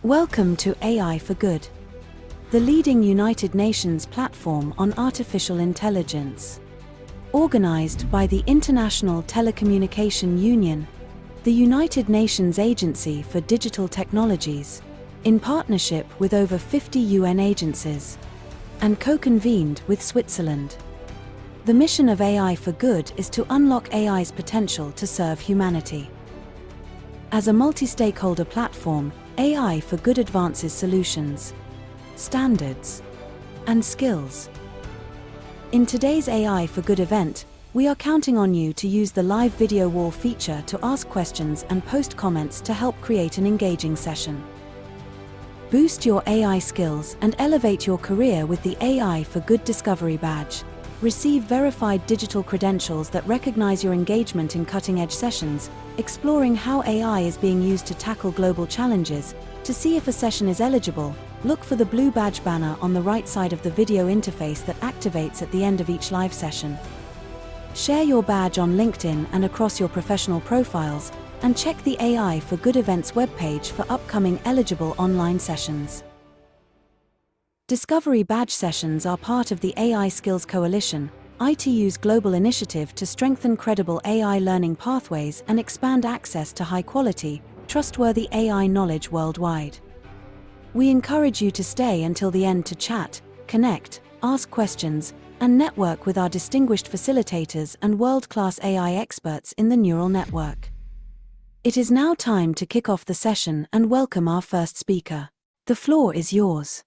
Welcome to AI for Good, the leading United Nations platform on artificial intelligence. Organized by the International Telecommunication Union, the United Nations Agency for Digital Technologies, in partnership with over 50 UN agencies, and co-convened with Switzerland. The mission of AI for Good is to unlock AI's potential to serve humanity. As a multi-stakeholder platform, AI for Good advances solutions, standards, and skills. In today's AI for Good event, we are counting on you to use the live video wall feature to ask questions and post comments to help create an engaging session. Boost your AI skills and elevate your career with the AI for Good Discovery Badge. Receive verified digital credentials that recognize your engagement in cutting-edge sessions, exploring how AI is being used to tackle global challenges. To see if a session is eligible, look for the blue badge banner on the right side of the video interface that activates at the end of each live session. Share your badge on LinkedIn and across your professional profiles, and check the AI for Good events webpage for upcoming eligible online sessions. Discovery Badge sessions are part of the AI Skills Coalition, ITU's global initiative to strengthen credible AI learning pathways and expand access to high-quality, trustworthy AI knowledge worldwide. We encourage you to stay until the end to chat, connect, ask questions, and network with our distinguished facilitators and world-class AI experts in the neural network. It is now time to kick off the session and welcome our first speaker. The floor is yours.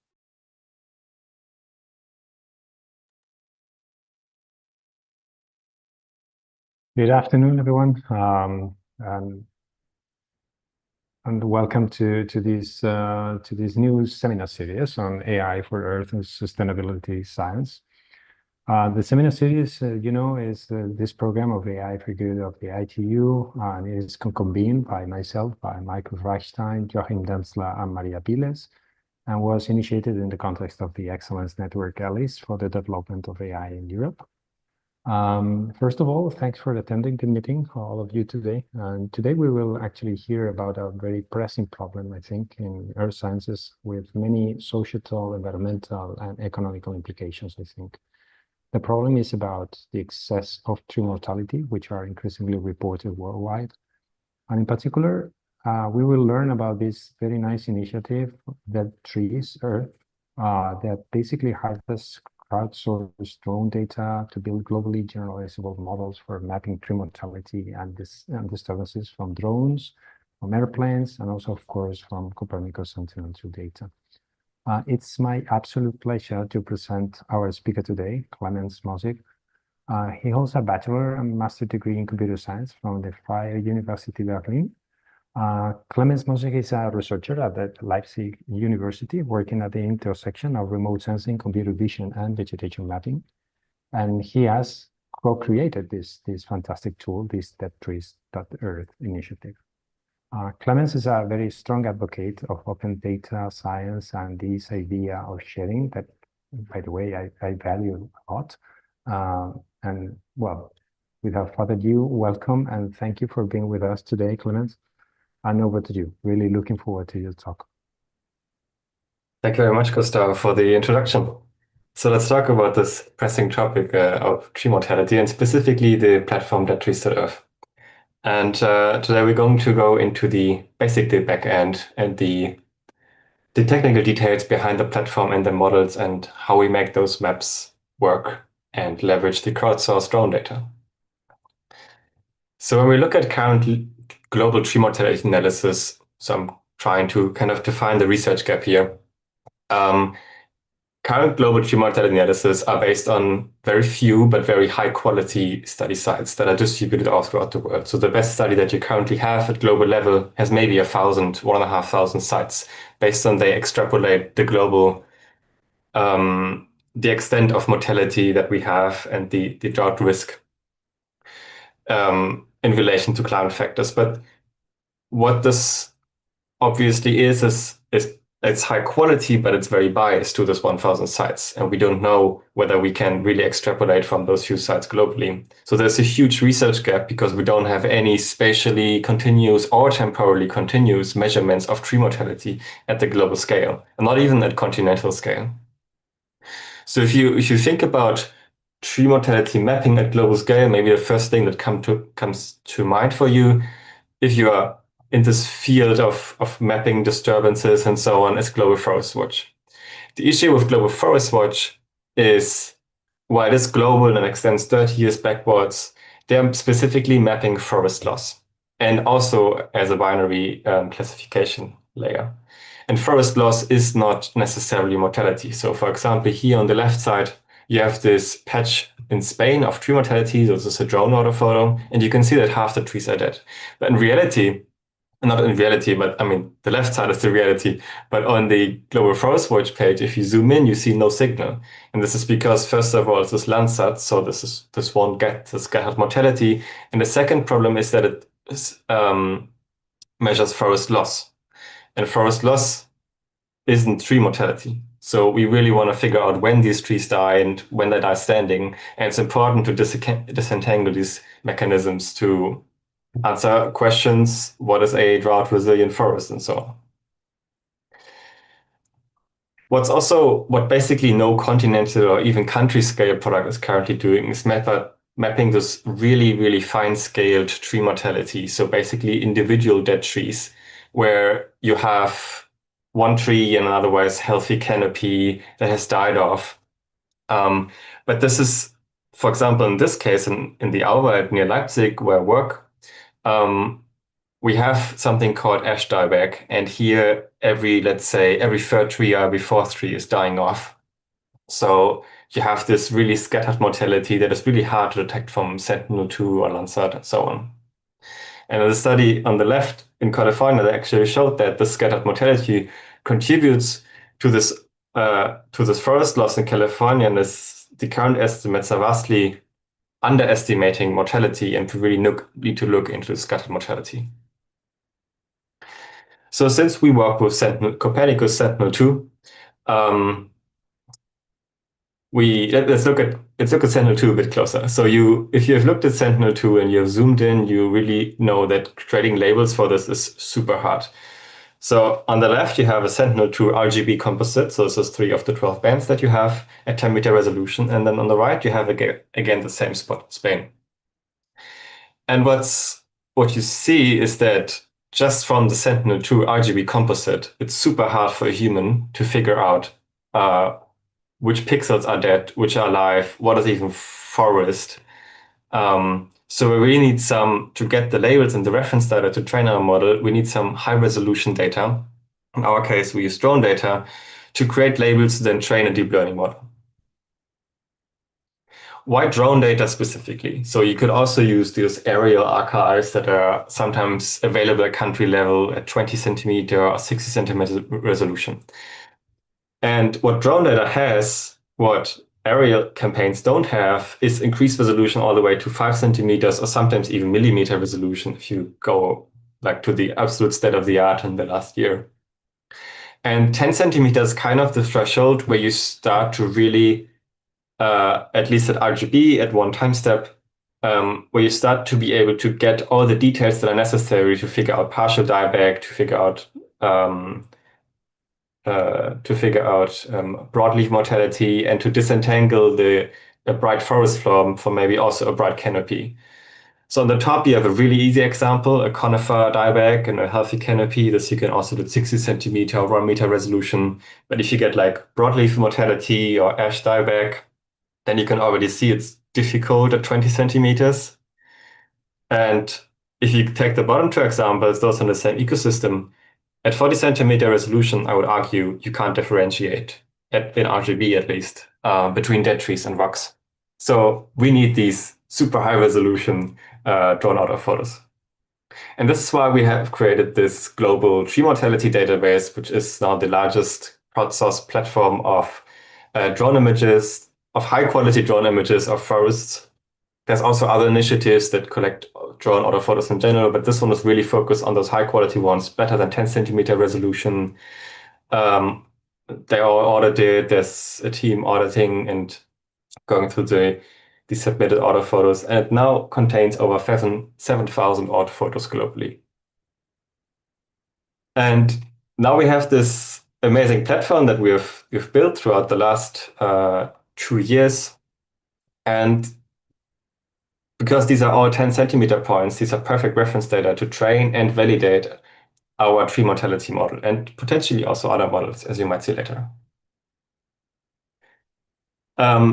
Good afternoon, everyone, and welcome to this new seminar series on AI for Earth and sustainability science. The seminar series, is this program of AI for Good of the ITU, and it is convened by myself, by Michael Reichstein, Joachim Denzler, and Maria Piles, and was initiated in the context of the Excellence Network ALICE for the development of AI in Europe. First of all, thanks for attending the meeting, all of you today. And today we will actually hear about a very pressing problem, I think, in earth sciences with many societal, environmental, and economical implications, I think. The problem is about the excess of tree mortality, which are increasingly reported worldwide. And in particular, we will learn about this very nice initiative, Deadtrees.earth, that basically harvests crowdsourced drone data to build globally generalizable models for mapping tree mortality and disturbances from drones, from airplanes, and also, of course, from Copernicus Sentinel-2 data. It's my absolute pleasure to present our speaker today, Clemens Mossig. He holds a bachelor and master degree in computer science from the Freie University Berlin. Clemens Mossig is a researcher at the Leipzig University, working at the intersection of remote sensing, computer vision, and vegetation mapping. And he has co-created this fantastic tool, this Deadtrees.earth initiative. Clemens is a very strong advocate of open data science and this idea of sharing that, by the way, I value a lot. And well, without further ado, welcome and thank you for being with us today, Clemens. And over to you. Really looking forward to your talk. Thank you very much, Gustav, for the introduction. So let's talk about this pressing topic of tree mortality and specifically the platform Deadtrees.earth. And today we're going to go into the back end and the technical details behind the platform and the models and how we make those maps work and leverage the crowdsourced drone data. So when we look at current global tree mortality analysis, so I'm trying to kind of define the research gap here. Current global tree mortality analysis are based on very few but very high quality study sites that are distributed all throughout the world. So the best study that you currently have at global level has maybe 1,500 sites based on they extrapolate the global, the extent of mortality that we have and the drought risk in relation to climate factors. But what this obviously is it's high quality, but it's very biased to this 1,000 sites. And we don't know whether we can really extrapolate from those few sites globally. So there's a huge research gap because we don't have any spatially continuous or temporally continuous measurements of tree mortality at the global scale, and not even at continental scale. So if you think about tree mortality mapping at global scale, maybe the first thing that comes to mind for you, if you are in this field of mapping disturbances and so on, is Global Forest Watch. The issue with Global Forest Watch is, while it is global and extends 30 years backwards, they're specifically mapping forest loss, and also as a binary classification layer. And forest loss is not necessarily mortality. So for example, here on the left side, you have this patch in Spain of tree mortality. So this is a drone auto photo, and you can see that half the trees are dead. But in reality, not in reality, but I mean, the left side is the reality. But on the Global Forest Watch page, if you zoom in, you see no signal. And this is because, first of all, this is Landsat, so this won't get the scattered mortality. And the second problem is that it measures forest loss. And forest loss isn't tree mortality. So we really want to figure out when these trees die and when they die standing. And it's important to disentangle these mechanisms to answer questions, what is a drought-resilient forest, and so on. What basically no continental or even country-scale product is currently doing is mapping this really, really fine-scaled tree mortality. So basically individual dead trees, where you have one tree and an otherwise healthy canopy that has died off. But this is, for example, in this case, in the Auwald near Leipzig, where I work, we have something called ash dieback, and here let's say every third tree or every fourth tree is dying off. So you have this really scattered mortality that is really hard to detect from Sentinel-2 or Landsat and so on. And in the study on the left in California, they actually showed that the scattered mortality contributes to this forest loss in California, and the current estimates are vastly underestimating mortality, and we really need to look into scattered mortality. So since we work with Copernicus Sentinel-2, let's look at Sentinel-2 a bit closer. So if you have looked at Sentinel-2 and you have zoomed in, you really know that creating labels for this is super hard. So on the left, you have a Sentinel-2 RGB composite. So this is 3 of the 12 bands that you have at 10-meter resolution. And then on the right, you have again the same spot, Spain. And what you see is that just from the Sentinel-2 RGB composite, it's super hard for a human to figure out which pixels are dead, which are alive, what is even forest. So we really need to get the labels and the reference data to train our model, we need some high resolution data. In our case, we use drone data to create labels to then train a deep learning model. Why drone data specifically? So you could also use these aerial archives that are sometimes available at country level at 20 centimeter or 60 centimeter resolution. And what drone data has, what aerial campaigns don't have, is increased resolution all the way to 5 centimeters or sometimes even millimeter resolution if you go like to the absolute state of the art in the last year. And 10 centimeters is kind of the threshold where you start to really at least at RGB at one time step, where you start to be able to get all the details that are necessary to figure out partial dieback, to figure out broadleaf mortality, and to disentangle a bright forest floor from maybe also a bright canopy. So on the top, you have a really easy example, a conifer dieback and a healthy canopy. This you can also do 60 centimeter or 1 meter resolution. But if you get like broadleaf mortality or ash dieback, then you can already see it's difficult at 20 centimeters. And if you take the bottom 2 examples, those in the same ecosystem, at 40 centimeter resolution, I would argue you can't differentiate, in RGB at least, between dead trees and rocks. So we need these super high resolution drawn out of photos. And this is why we have created this global tree mortality database, which is now the largest crowdsourced platform of drone images, of high quality drone images of forests. There's also other initiatives that collect drone auto photos in general, but this one is really focused on those high quality ones, better than 10 centimeter resolution, They all audited. There's a team auditing and going through the submitted order photos, and it now contains over 7,000 order photos globally. And now we have this amazing platform that we've built throughout the last 2 years. And because these are all 10 centimeter points, these are perfect reference data to train and validate our tree mortality model, and potentially also other models, as you might see later.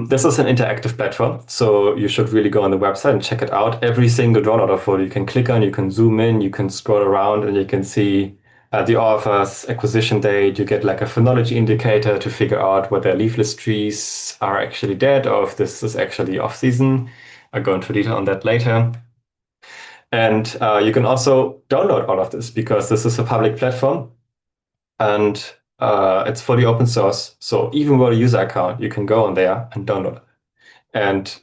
This is an interactive platform, so you should really go on the website and check it out. Every single drone order photo you can click on, you can zoom in, you can scroll around, and you can see the author's acquisition date. You get like a phenology indicator to figure out whether leafless trees are actually dead or if this is actually off season. I'll go into detail on that later. And you can also download all of this because this is a public platform and it's fully open source. So even without a user account, you can go on there and download it. And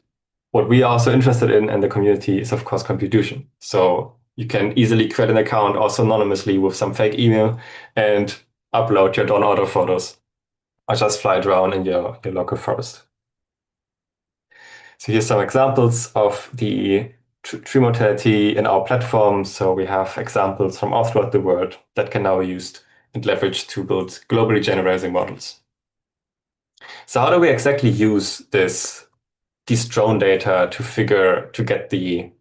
what we are also interested in the community is, of course, contribution. So you can easily create an account also anonymously with some fake email and upload your drone order photos or just fly a drone in your local forest. So here's some examples of the tree mortality in our platform. So we have examples from all throughout the world that can now be used and leveraged to build globally generalizing models. So how do we exactly use this drone data to get the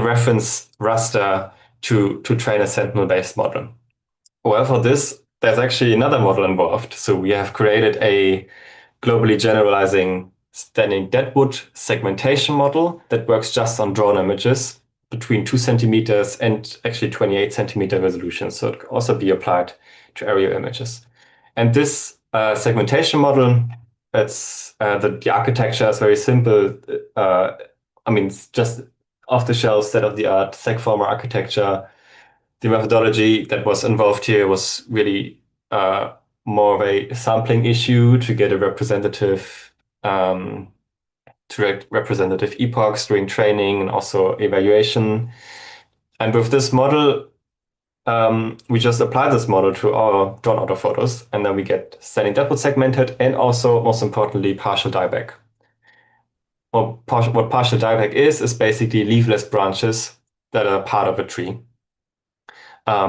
reference raster to train a Sentinel-based model? Well, for this, there's actually another model involved. So we have created a globally generalizing standing deadwood segmentation model that works just on drone images between 2 centimeters and actually 28 centimeter resolution. So it can also be applied to aerial images. And this segmentation model, the architecture is very simple. I mean, it's just off-the-shelf, state-of-the-art segformer architecture. The methodology that was involved here was really more of a sampling issue to get a representative epochs during training and also evaluation. And with this model, we just apply this model to our drone order photos, and then we get standing deadwood segmented and also, most importantly, partial dieback. What partial dieback is basically leafless branches that are part of a tree.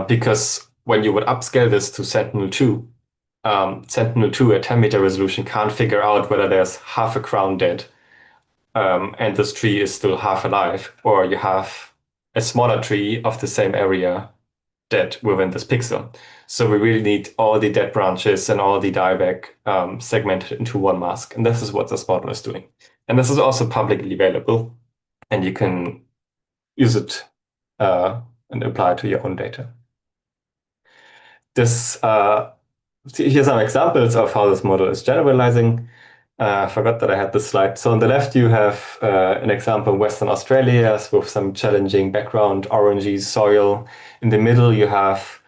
Because when you would upscale this to Sentinel-2, Sentinel-2 at 10-meter resolution can't figure out whether there's half a crown dead and this tree is still half alive, or you have a smaller tree of the same area dead within this pixel. So we really need all the dead branches and all the dieback segmented into one mask. And this is what this model is doing. And this is also publicly available, and you can use it and apply it to your own data. Here's some examples of how this model is generalizing. I forgot that I had this slide. So on the left, you have an example in Western Australia with some challenging background, orangey soil. In the middle, you have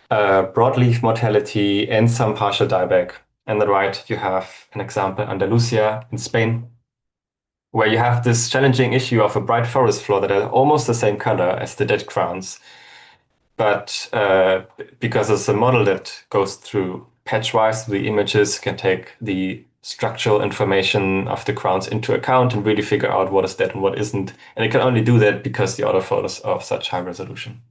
broadleaf mortality and some partial dieback. On the right, you have an example, Andalusia in Spain, where you have this challenging issue of a bright forest floor that are almost the same color as the dead crowns. But because it's a model that goes through patch-wise, the images can take the structural information of the crowns into account and really figure out what is dead and what isn't. And it can only do that because the order photos are of such high resolution.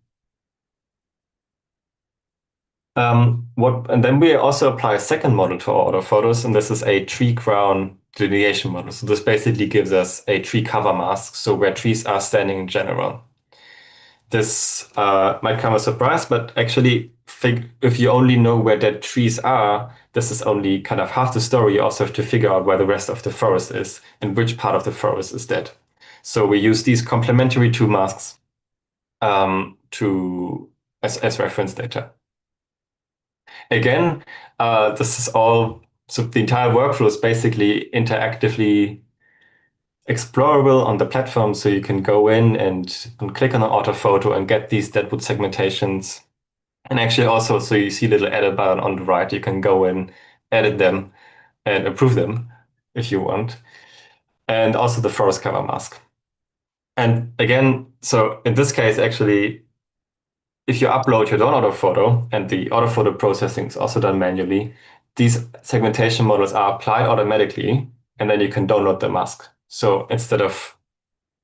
And then we also apply a second model to our order photos, and this is a tree crown delineation model. So this basically gives us a tree cover mask, so where trees are standing in general. This might come as a surprise, but actually, if you only know where dead trees are, this is only kind of half the story. You also have to figure out where the rest of the forest is and which part of the forest is dead. So we use these complementary two masks as reference data. Again, this is all, so the entire workflow is basically interactively explorable on the platform, so you can go in and click on an auto photo and get these deadwood segmentations. And actually also, so you see a little edit button on the right, you can go in, edit them, and approve them if you want. And also the forest cover mask. And again, so in this case, actually, if you upload your own autophoto and the autophoto processing is also done manually, these segmentation models are applied automatically, and then you can download the mask. So instead of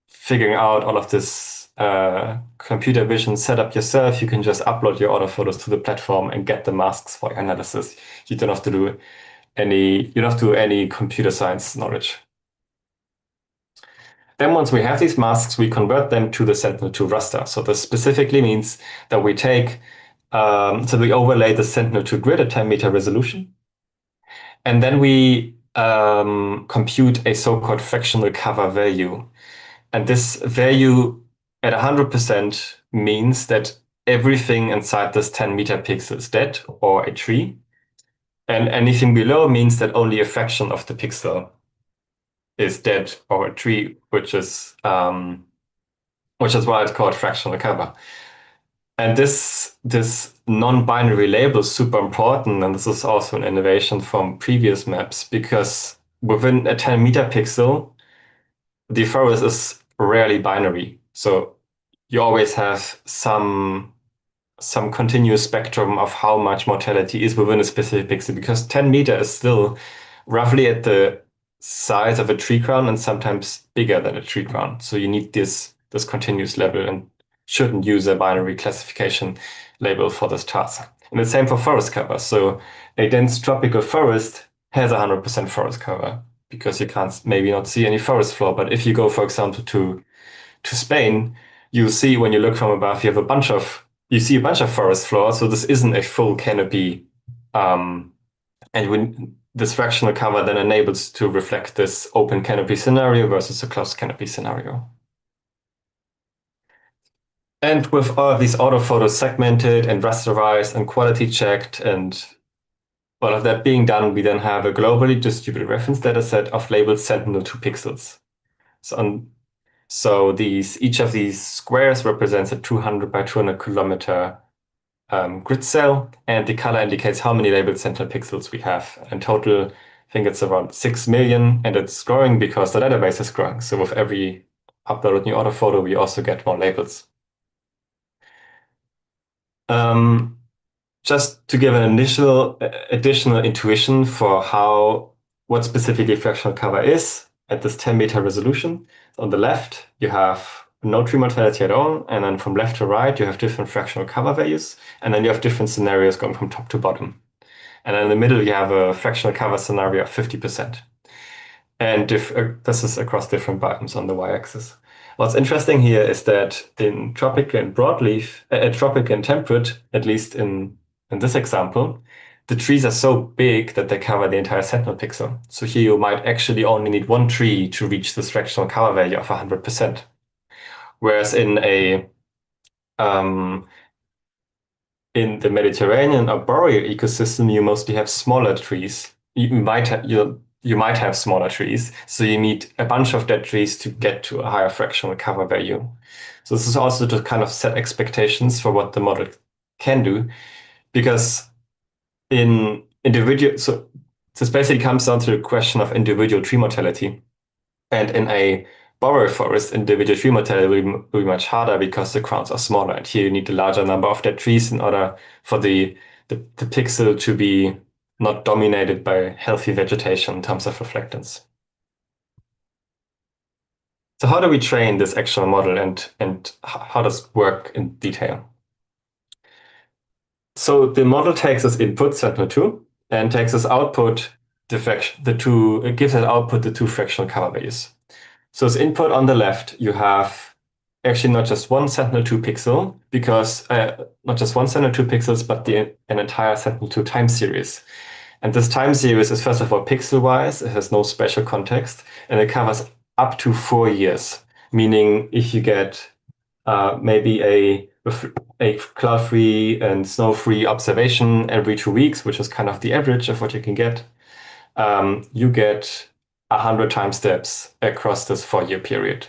figuring out all of this computer vision setup yourself, you can just upload your autophotos to the platform and get the masks for your analysis. You don't have to do any computer science knowledge. Then once we have these masks, we convert them to the Sentinel-2 raster. So this specifically means that we we overlay the Sentinel-2 grid at 10-meter resolution. And then we compute a so-called fractional cover value. And this value at 100% means that everything inside this 10-meter pixel is dead or a tree. And anything below means that only a fraction of the pixel is dead or a tree, which is why it's called fractional cover. And this non-binary label is super important, and this is also an innovation from previous maps, because within a 10-meter pixel, the forest is rarely binary. So you always have some continuous spectrum of how much mortality is within a specific pixel, because 10 meter is still roughly at the size of a tree crown and sometimes bigger than a tree crown. So you need this continuous level and shouldn't use a binary classification label for this task. And the same for forest cover. So a dense tropical forest has 100% forest cover because you can't maybe not see any forest floor. But if you go, for example, to Spain, you see when you look from above, you see a bunch of forest floor. So this isn't a full canopy. And when this fractional cover then enables to reflect this open canopy scenario versus a closed canopy scenario. And with all of these autophotos segmented and rasterized and quality checked and all of that being done, we then have a globally distributed reference dataset of labeled Sentinel-2 pixels. So each of these squares represents a 200 by 200 kilometer grid cell, and the color indicates how many labeled Sentinel pixels we have. In total, I think it's around 6 million, and it's growing because the database is growing. So with every uploaded new autophoto, we also get more labels. Just to give an additional intuition for what specifically fractional cover is at this 10-meter resolution. On the left, you have no tree mortality at all, and then from left to right, you have different fractional cover values, and then you have different scenarios going from top to bottom. And then in the middle, you have a fractional cover scenario of 50%. And this is across different biomes on the y-axis. What's interesting here is that in tropical and broadleaf, tropical and temperate, at least in this example, the trees are so big that they cover the entire sentinel pixel. So here you might actually only need one tree to reach this fractional cover value of 100%. Whereas in the Mediterranean or boreal ecosystem, you mostly have smaller trees. You might have smaller trees, so you need a bunch of dead trees to get to a higher fractional cover value. So this is also to kind of set expectations for what the model can do, because this basically comes down to the question of individual tree mortality. And in a boreal forest, individual tree mortality will be much harder because the crowns are smaller. And here you need a larger number of dead trees in order for the pixel to be not dominated by healthy vegetation in terms of reflectance. So how do we train this actual model, and how does it work in detail? So the model takes as input Sentinel-2 and takes as output it gives as output the two fractional cover values. So as input on the left, you have actually not just one Sentinel-2 pixel, because not just one Sentinel-2 pixels, but an entire Sentinel-2 time series. And this time series is, first of all, pixel-wise. It has no spatial context, and it covers up to 4 years. Meaning, if you get maybe a cloud-free and snow-free observation every 2 weeks, which is kind of the average of what you can get, you get 100 time steps across this 4-year period.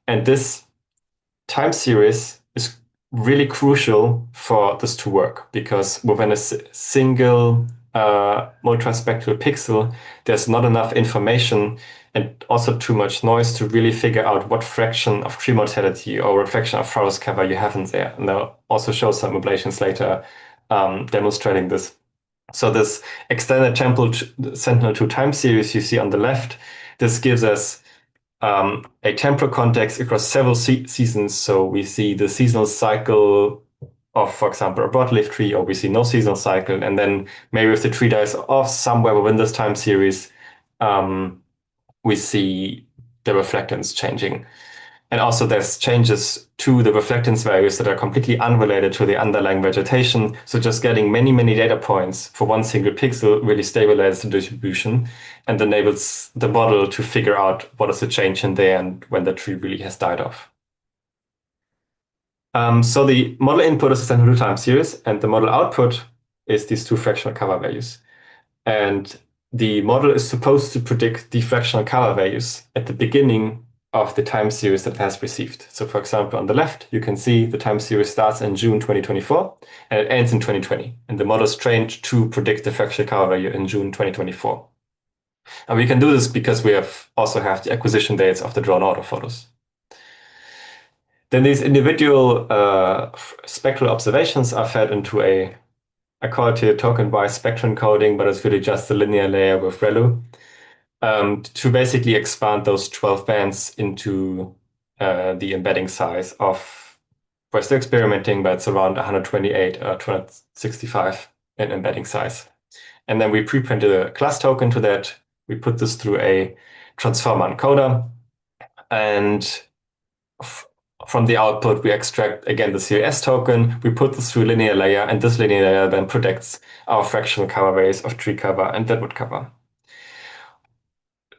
And this time series is really crucial for this to work, because within a single multispectral pixel, there's not enough information and also too much noise to really figure out what fraction of tree mortality or what fraction of forest cover you have in there. And I'll also show some ablations later demonstrating this. So this extended Sentinel-2 time series you see on the left, this gives us a temporal context across several seasons. So we see the seasonal cycle of, for example, a broadleaf tree, or we see no seasonal cycle. And then maybe if the tree dies off somewhere within this time series, we see the reflectance changing. And also there's changes to the reflectance values that are completely unrelated to the underlying vegetation. So just getting many, many data points for one single pixel really stabilizes the distribution and enables the model to figure out what is the change in there and when the tree really has died off. So the model input is a Sentinel time series, and the model output is these two fractional cover values. And the model is supposed to predict the fractional cover values at the beginning of the time series that it has received. So for example, on the left, you can see the time series starts in June 2024 and it ends in 2020. And the model is trained to predict the fractional cover value in June 2024. And we can do this because we also have the acquisition dates of the drawn auto photos. Then these individual spectral observations are fed into I call it here token-wise spectrum encoding, but it's really just a linear layer with ReLU. To basically expand those 12 bands into the embedding size of, we're still experimenting, but it's around 128 or 265 in embedding size. And then we preprinted a class token to that. We put this through a transformer encoder. And from the output, we extract, again, the CLS token. We put this through a linear layer, and this linear layer then predicts our fractional cover values of tree cover and deadwood cover.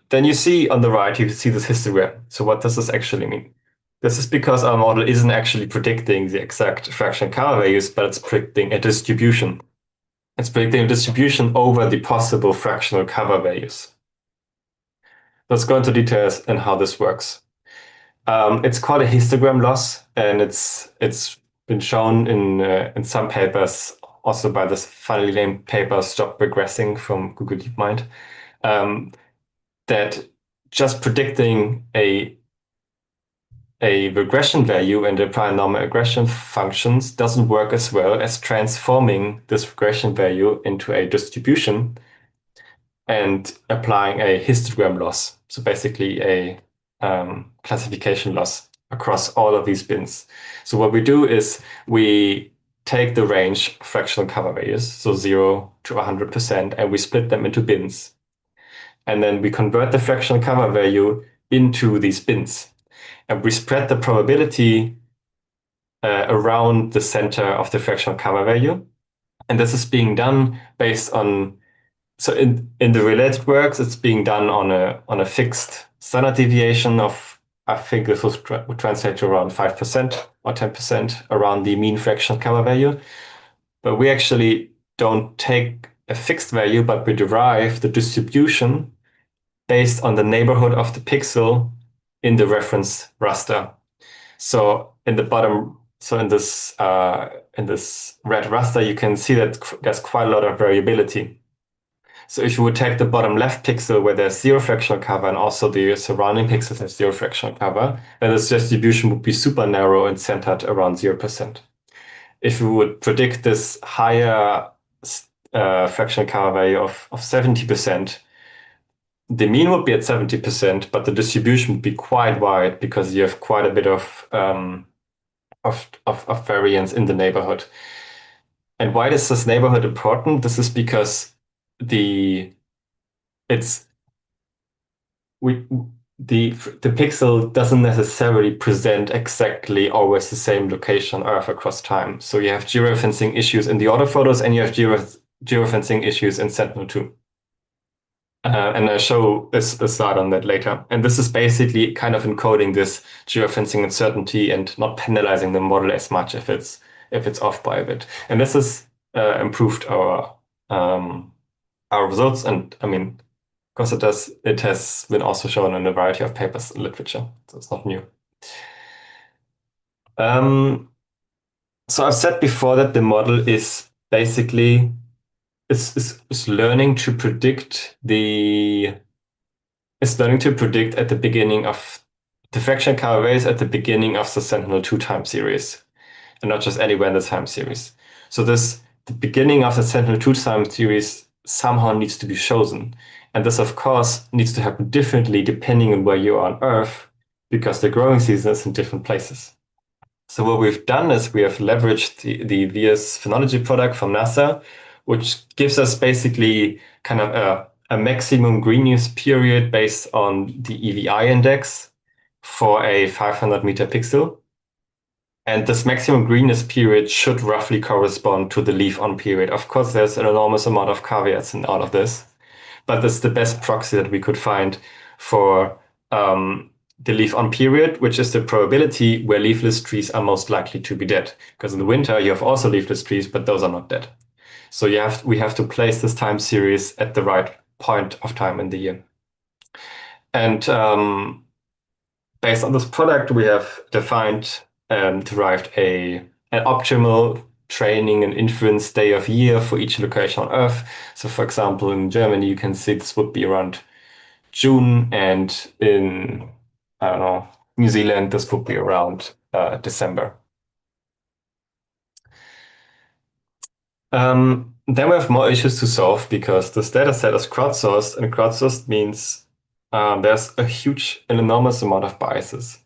Then you see on the right, you see this histogram. So what does this actually mean? This is because our model isn't actually predicting the exact fractional cover values, but it's predicting a distribution. It's predicting a distribution over the possible fractional cover values. Let's go into details and how this works. It's called a histogram loss, and it's been shown in some papers, also by this funnily named paper Stop Regressing from Google DeepMind. That just predicting a regression value and apply normal regression functions doesn't work as well as transforming this regression value into a distribution and applying a histogram loss. So basically a classification loss across all of these bins. So what we do is we take the range fractional cover values, so 0 to 100%, and we split them into bins. And then we convert the fractional cover value into these bins. And we spread the probability around the center of the fractional cover value. And this is being done based on, so in the related works, it's being done on a fixed standard deviation of, I think this would translate to around 5% or 10% around the mean fractional cover value. But we actually don't take a fixed value, but we derive the distribution based on the neighborhood of the pixel in the reference raster. So in the bottom, so in this red raster, you can see that there's quite a lot of variability. So if you would take the bottom left pixel where there's 0 fractional cover and also the surrounding pixels have 0 fractional cover, then this distribution would be super narrow and centered around 0%. If we would predict this higher fractional cover value of 70%, the mean would be at 70%, but the distribution would be quite wide because you have quite a bit of variance in the neighborhood. And why is this neighborhood important? This is because the pixel doesn't necessarily present exactly always the same location on Earth across time. So you have georeferencing issues in the autophotos, and you have georeferencing issues in Sentinel-2. And I'll show a slide on that later. And this is basically kind of encoding this georeferencing uncertainty and not penalizing the model as much if it's off by a bit. And this has improved our results. And I mean, because it has been also shown in a variety of papers in literature, so it's not new. So I've said before that the model is basically is learning to predict the is learning to predict at the beginning of the fraction cover values at the beginning of the Sentinel-2 time series, and not just anywhere in the time series. So the beginning of the Sentinel-2 time series somehow needs to be chosen. And this, of course, needs to happen differently depending on where you are on Earth, because the growing season is in different places. So what we've done is we have leveraged the VS phenology product from NASA, which gives us basically kind of a maximum greenness period based on the EVI index for a 500-meter pixel. And this maximum greenness period should roughly correspond to the leaf-on period. Of course, there's an enormous amount of caveats in all of this, but it's the best proxy that we could find for the leaf-on period, which is the probability where leafless trees are most likely to be dead. Because in the winter, you have also leafless trees, but those are not dead. So we have to place this time series at the right point of time in the year. And based on this product, we have defined derived an optimal training and inference day of year for each location on Earth. So for example, in Germany, you can see this would be around June, and in, I don't know, New Zealand, this would be around December. Then we have more issues to solve because this data set is crowdsourced, and crowdsourced means there's an enormous amount of biases.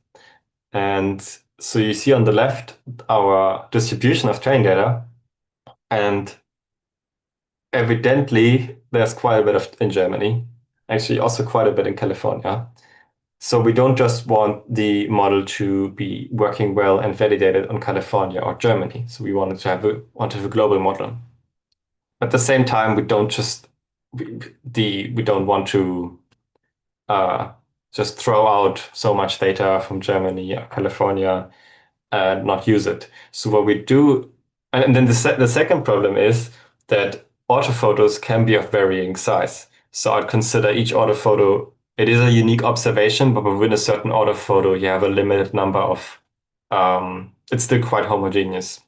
And so you see on the left our distribution of training data, and evidently there's quite a bit of in Germany, actually also quite a bit in California. So we don't just want the model to be working well and validated on California or Germany. So we wanted to have a global model. At the same time, we don't want to just throw out so much data from Germany or California and not use it. So what we do, and then the second problem is that orthophotos can be of varying size. So I'd consider each orthophoto, it is a unique observation, but within a certain orthophoto, you have a limited number of, it's still quite homogeneous.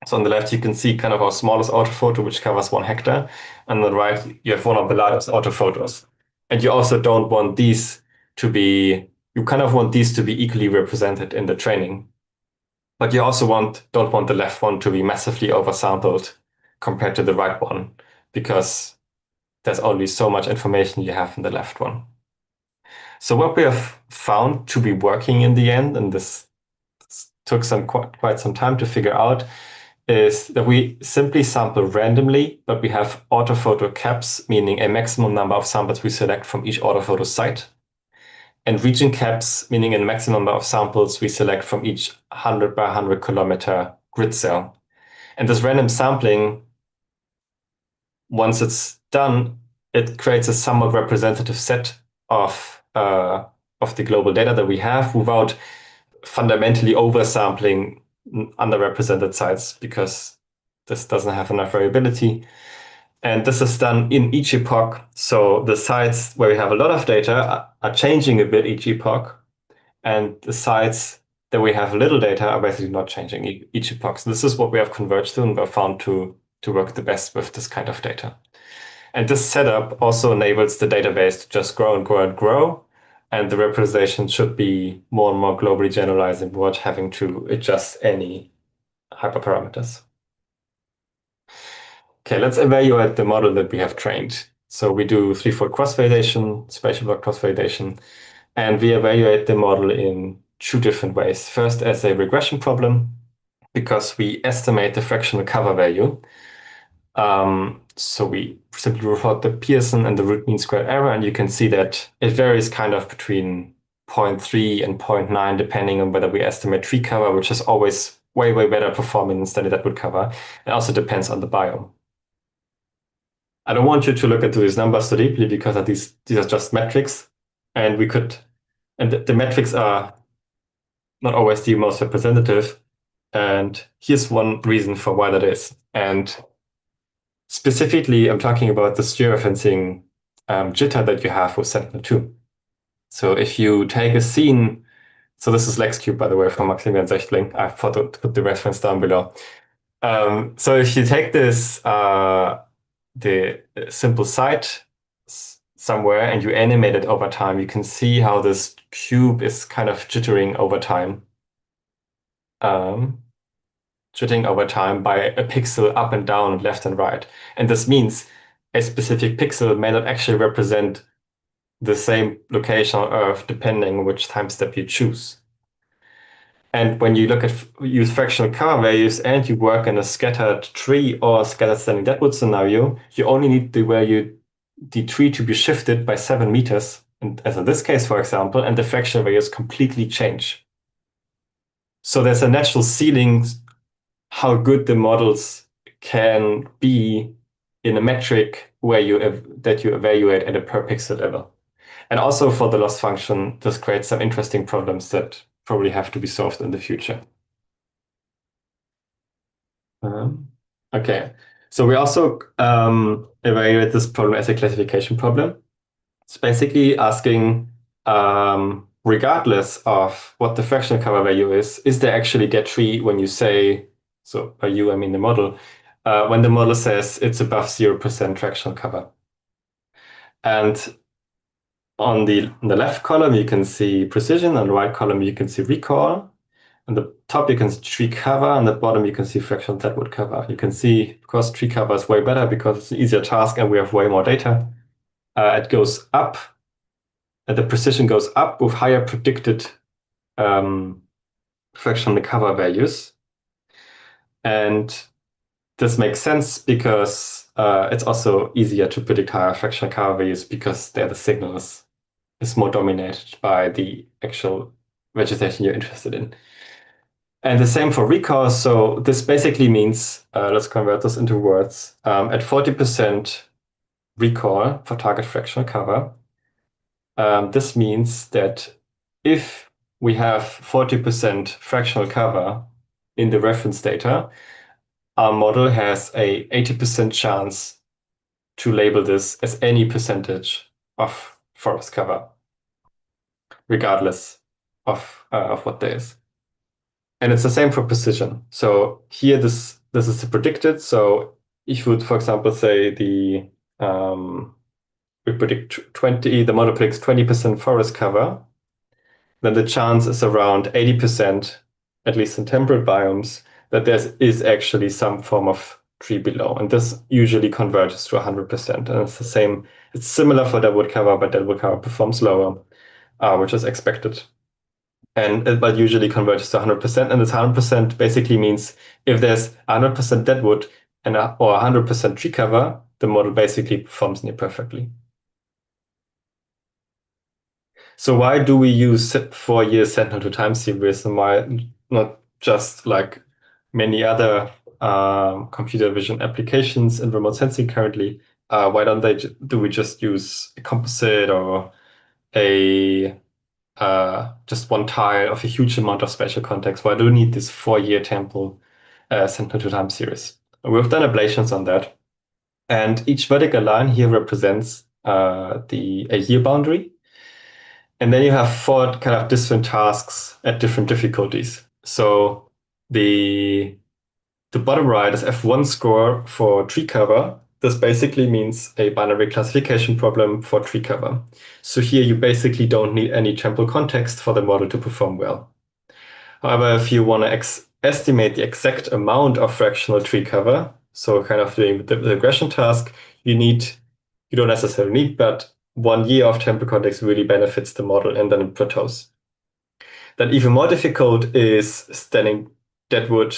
So on the left, you can see kind of our smallest orthophoto, which covers 1 hectare. And on the right, you have one of the largest orthophotos. And you also don't want these to be, you kind of want these to be equally represented in the training. But you also don't want the left one to be massively oversampled compared to the right one, because there's only so much information you have in the left one. So what we have found to be working in the end, and this took quite some time to figure out, is that we simply sample randomly, but we have orthophoto caps, meaning a maximum number of samples we select from each orthophoto site, and region caps, meaning a maximum number of samples we select from each 100 by 100 kilometer grid cell. And this random sampling, once it's done, it creates a somewhat representative set of the global data that we have without fundamentally oversampling underrepresented sites, because this doesn't have enough variability. And this is done in each epoch. So the sites where we have a lot of data are changing a bit each epoch. And the sites that we have little data are basically not changing each epoch. So this is what we have converged to and were found to work the best with this kind of data. And this setup also enables the database to just grow and grow and grow. And the representation should be more and more globally generalizing without having to adjust any hyperparameters. Okay, let's evaluate the model that we have trained. So we do threefold cross-validation, spatial block cross-validation, and we evaluate the model in 2 different ways. First, as a regression problem, because we estimate the fractional cover value. So we simply report the Pearson and the root mean squared error, and you can see that it varies kind of between 0.3 and 0.9, depending on whether we estimate tree cover, which is always way, way better performance than a deadwood cover. It also depends on the biome. I don't want you to look into these numbers so deeply, because these are just metrics, and the metrics are not always the most representative. And here's one reason for why that is. And specifically, I'm talking about the georeferencing jitter that you have with Sentinel-2. So if you take a scene, so this is LexCube, by the way, from Maximilian Sechtling. I thought to put the reference down below. So if you take this, the simple site somewhere and you animate it over time, you can see how this cube is kind of jittering over time. Jittering over time by a pixel up and down, left and right. And this means a specific pixel may not actually represent the same location on Earth depending on which time step you choose. And when you look at use fractional cover values and you work in a scattered tree or scattered standing deadwood scenario, you only need the tree to be shifted by 7 meters, and as in this case, for example, and the fractional values completely change. So there's a natural ceiling how good the models can be in a metric where that you evaluate at a per pixel level. And also for the loss function, this creates some interesting problems that probably have to be solved in the future. Okay, so we also evaluate this problem as a classification problem. It's basically asking, regardless of what the fractional cover value is there actually dead tree when you say, so by you I mean the model, when the model says it's above 0% fractional cover. And on the left column, you can see precision. On the right column, you can see recall. On the top, you can see tree cover. On the bottom, you can see fractional deadwood cover. You can see, of course, tree cover is way better because it's an easier task and we have way more data. It goes up. The precision goes up with higher predicted fractional cover values. And this makes sense because it's also easier to predict higher fractional cover values because there the signal is more dominated by the actual vegetation you're interested in. And the same for recall. So this basically means, let's convert this into words, at 40% recall for target fractional cover, this means that if we have 40% fractional cover in the reference data, our model has a 80% chance to label this as any percentage of forest cover, regardless of what there is. And it's the same for precision. So here, this is the predicted. So if you would, for example, say we predict 20, the model predicts 20% forest cover, then the chance is around 80%, at least in temperate biomes, that there is actually some form of tree below. And this usually converges to 100%. And it's the same, it's similar for deadwood cover, but deadwood cover performs lower, which is expected. But usually converges to 100%. And this 100% basically means if there's 100% deadwood or 100% tree cover, the model basically performs near perfectly. So why do we use 4-year sentinel to time series, and why not just like many other computer vision applications in remote sensing currently? Why do we just use a composite or a just one tile of a huge amount of spatial context? Why do we need this 4-year temporal sentinel to time series? We've done ablations on that, and each vertical line here represents a year boundary. And then you have 4 kind of different tasks at different difficulties. So the bottom right is F1 score for tree cover. This basically means a binary classification problem for tree cover. So here you basically don't need any temporal context for the model to perform well. However, if you want to estimate the exact amount of fractional tree cover, so kind of doing the regression task, you don't necessarily need, but 1 year of temporal context really benefits the model, and then it plateaus. Then even more difficult is standing deadwood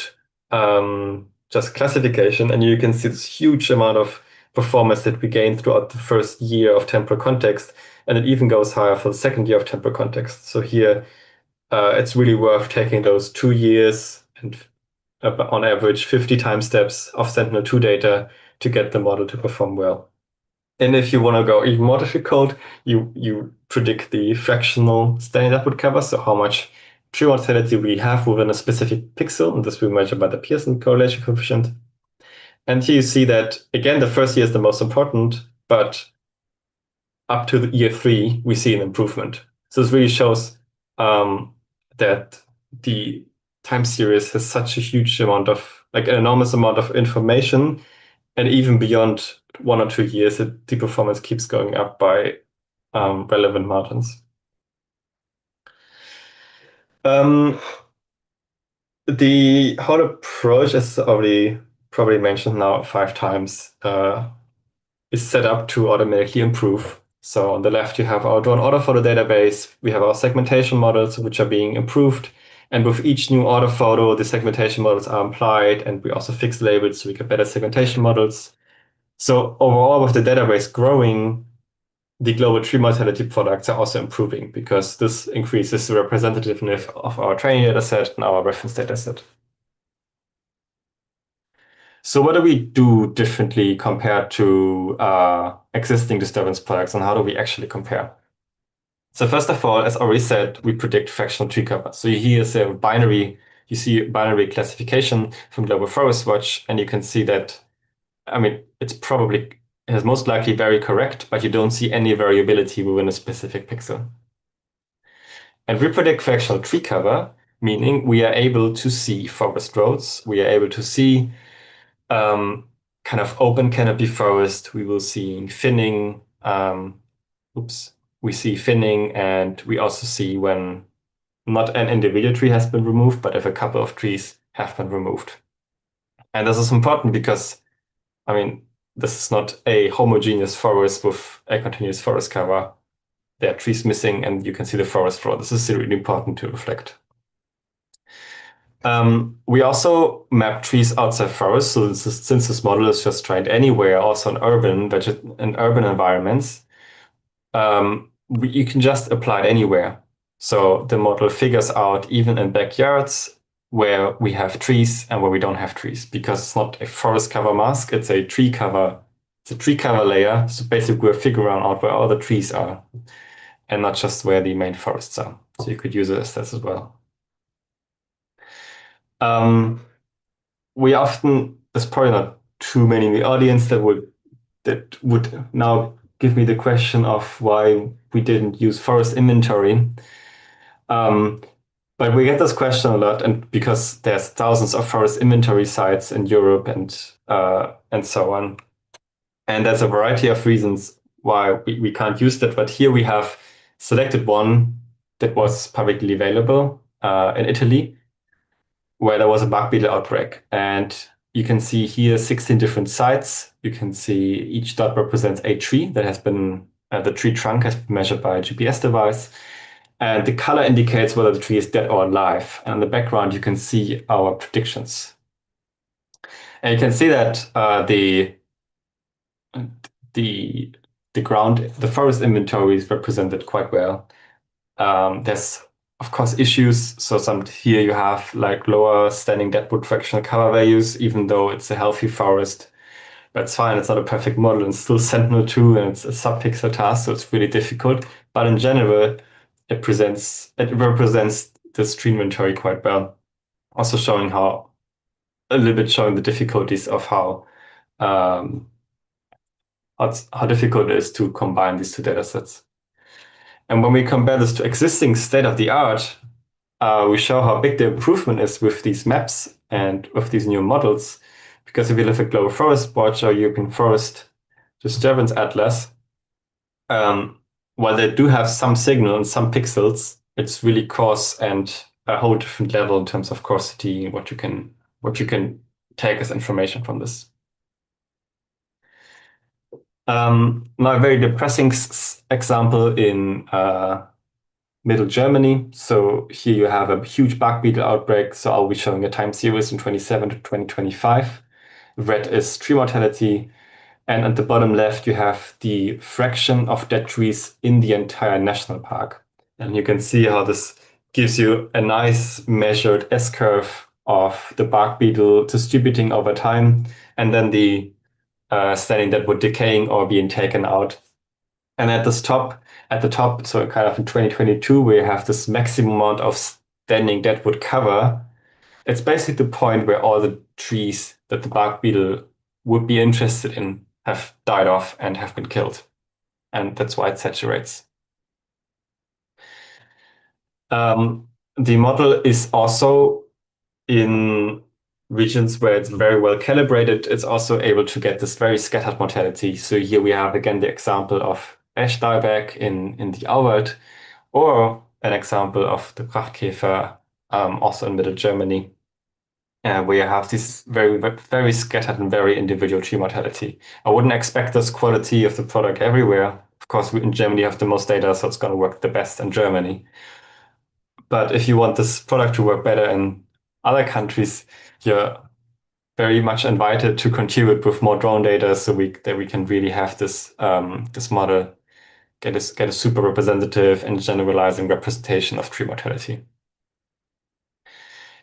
just classification, and you can see this huge amount of performance that we gain throughout the first year of temporal context, and it even goes higher for the second year of temporal context. So here, it's really worth taking those 2 years and on average 50 time steps of Sentinel-2 data to get the model to perform well. And if you want to go even more difficult, you predict the fractional standing deadwood cover, so how much tree mortality we have within a specific pixel, and this we measure by the Pearson correlation coefficient. And here you see that, again, the first year is the most important, but up to year 3, we see an improvement. So this really shows that the time series has such a huge amount of, like an enormous amount of information And even beyond 1 or 2 years, the performance keeps going up by relevant margins. The whole approach, as already probably mentioned now 5 times, is set up to automatically improve. So on the left, you have our drone autophoto database. We have our segmentation models, which are being improved. And with each new autophoto, the segmentation models are applied, and we also fix labels so we get better segmentation models. So overall, with the database growing, the global tree mortality products are also improving because this increases the representativeness of our training dataset and our reference dataset. So what do we do differently compared to existing disturbance products, and how do we actually compare? So first of all, as already said, we predict fractional tree cover. So here is a binary, you see binary classification from Global Forest Watch, and you can see that, I mean, it is most likely very correct, but you don't see any variability within a specific pixel. And we predict fractional tree cover, meaning we are able to see forest roads, we are able to see kind of open canopy forest. We will see thinning. We see thinning, and we also see when not an individual tree has been removed, but if a couple of trees have been removed. And this is important because, I mean, this is not a homogeneous forest with a continuous forest cover. There are trees missing, and you can see the forest floor. This is really important to reflect. We also map trees outside forests. So since this model is just trained anywhere, also in urban environments, you can just apply it anywhere. So the model figures out even in backyards where we have trees and where we don't have trees, because it's not a forest cover mask, it's a tree cover. It's a tree cover layer. So basically we're figuring out where all the trees are and not just where the main forests are. So you could use it as well. There's probably not too many in the audience that would now give me the question of why we didn't use forest inventory. But we get this question a lot, and because there's thousands of forest inventory sites in Europe and so on. And there's a variety of reasons why we can't use that. But here we have selected one that was publicly available in Italy, where there was a bark beetle outbreak. And you can see here 16 different sites. You can see each dot represents a tree that has been, the tree trunk has been measured by a GPS device. And the color indicates whether the tree is dead or alive. And in the background, you can see our predictions. And you can see that the forest inventory is represented quite well. There's of course issues. So here you have like lower standing deadwood fractional cover values, even though it's a healthy forest. That's fine. It's not a perfect model, and it's still Sentinel-2, and it's a sub-pixel task, so it's really difficult. But in general, it represents this tree inventory quite well. Also showing a little bit showing the difficulties of how difficult it is to combine these two data sets. And when we compare this to existing state-of-the-art, we show how big the improvement is with these maps and with these new models. Because if you look at Global Forest Watch or European Forest Disturbance Atlas, while they do have some signal and some pixels, it's really coarse and a whole different level in terms of coarsity, what you can take as information from this. Now a very depressing example in middle Germany. So here you have a huge bark beetle outbreak. So I'll be showing a time series from 27 to 2025. Red is tree mortality. And at the bottom left, you have the fraction of dead trees in the entire national park. And you can see how this gives you a nice measured S-curve of the bark beetle distributing over time, and then the standing deadwood decaying or being taken out. And at the top, so kind of in 2022, we have this maximum amount of standing deadwood cover. It's basically the point where all the trees that the bark beetle would be interested in have died off and have been killed. And that's why it saturates. The model is also in regions where it's very well calibrated, it's also able to get this very scattered mortality. So here we have again the example of ash dieback in the Auwald, or an example of the Prachtkäfer also in middle Germany, where you have this very scattered and very individual tree mortality. I wouldn't expect this quality of the product everywhere. Of course, we in Germany have the most data, so it's going to work the best in Germany. But if you want this product to work better in other countries, you're very much invited to contribute with more drone data, so that we can really have this this model get a super representative and generalizing representation of tree mortality.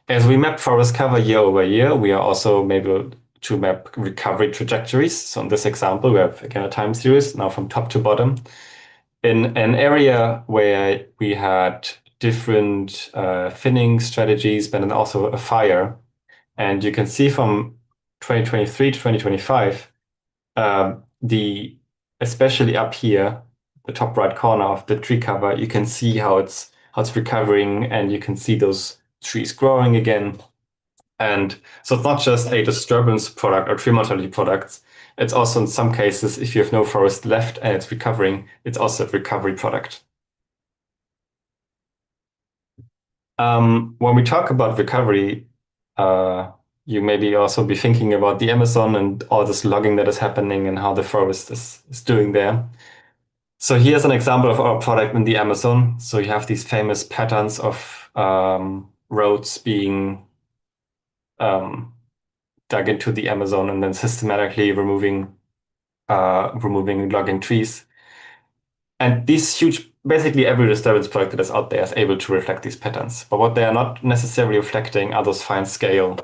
As we map forest cover year over year, we are also able to map recovery trajectories. So in this example, we have again a time series now from top to bottom. In an area where we had different thinning strategies, but then also a fire. And you can see from 2023 to 2025, especially up here, the top right corner of the tree cover, you can see how it's recovering, and you can see those trees growing again. And so it's not just a disturbance product or tree mortality product. It's also in some cases, if you have no forest left and it's recovering, it's also a recovery product. When we talk about recovery, you maybe also be thinking about the Amazon and all this logging that is happening and how the forest is doing there. So here's an example of our product in the Amazon. So you have these famous patterns of roads being dug into the Amazon and then systematically removing logging trees. And these basically every disturbance product that is out there is able to reflect these patterns. But what they are not necessarily reflecting are those fine scale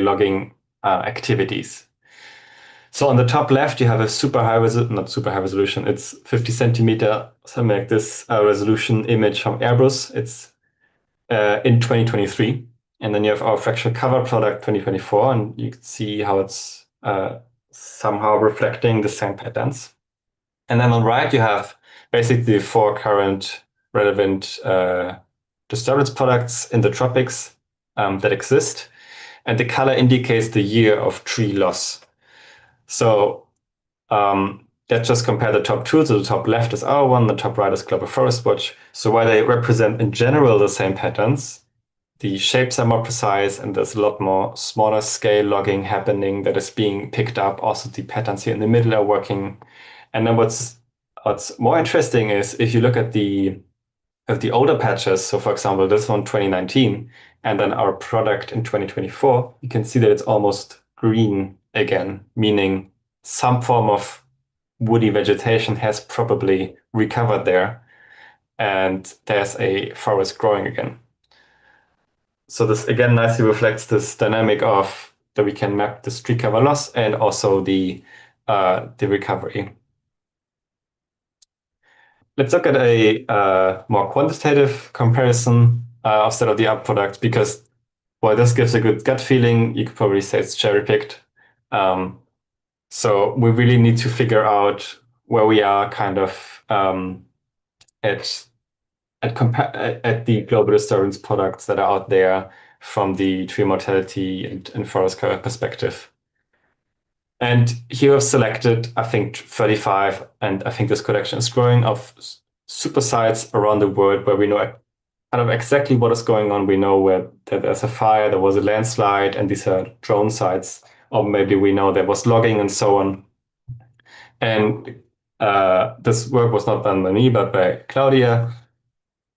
logging activities. So on the top left, you have a not super high resolution, it's 50 centimeter, something like this resolution image from Airbus. It's in 2023. And then you have our fracture cover product 2024, and you can see how it's somehow reflecting the same patterns. And then on right, you have basically 4 current relevant disturbance products in the tropics that exist. And the color indicates the year of tree loss. So let's just compare the top 2. So the top left is our one, the top right is Global Forest Watch. So while they represent in general the same patterns, the shapes are more precise, and there's a lot more smaller scale logging happening that is being picked up. Also, the patterns here in the middle are working. And then what's more interesting is if you look at the older patches. So for example, this one 2019, and then our product in 2024, you can see that it's almost green again, meaning some form of woody vegetation has probably recovered there, and there's a forest growing again. So this again nicely reflects this dynamic of that we can map the tree cover loss and also the recovery. Let's look at a more quantitative comparison of state-of-the-art products, because while this gives a good gut feeling, you could probably say it's cherry-picked. So we really need to figure out where we are kind of at the global disturbance products that are out there from the tree mortality and forest cover perspective. And here I've selected, I think, 35, and I think this collection is growing, of super sites around the world where we know kind of exactly what is going on. We know where there's a fire, there was a landslide, and these are drone sites, or maybe we know there was logging and so on. And this work was not done by me, but by Claudia.